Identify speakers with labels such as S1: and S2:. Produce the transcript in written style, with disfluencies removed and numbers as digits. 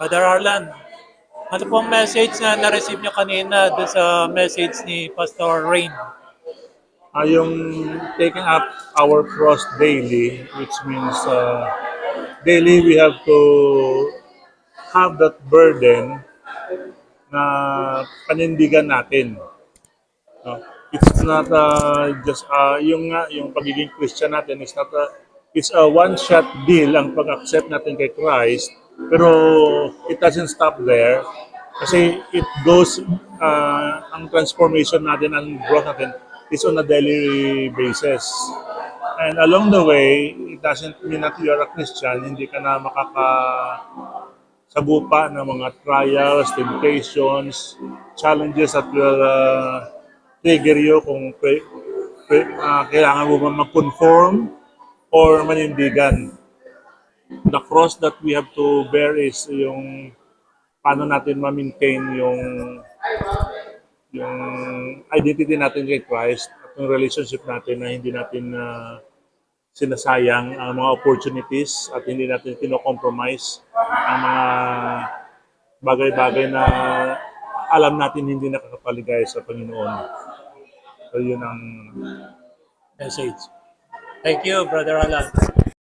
S1: Brother Arlan, ano pong message na na-receive niyo kanina doon sa message ni Pastor Rain?
S2: Yung taking up our cross daily, which means daily we have to have that burden na panindigan natin. No? It's not just yung pagiging Christian natin is not it's a one shot deal ang pag-accept natin kay Christ, pero it doesn't stop there kasi it goes ang transformation natin, ang growth natin is on a daily basis. And along the way, it doesn't mean that you are a Christian, hindi ka na sagupa ng mga trials, temptations, challenges that will trigger you kung kailangan mo ba mag-conform or manindigan. The cross that we have to bear is yung paano natin ma-maintain yung identity natin kay Christ at yung relationship natin na hindi natin sinasayang ang mga opportunities at hindi natin kino-compromise ang mga bagay-bagay na alam natin hindi nakakapaligaya sa Panginoon. So yun ang
S1: Message. Thank you, Brother Arlan.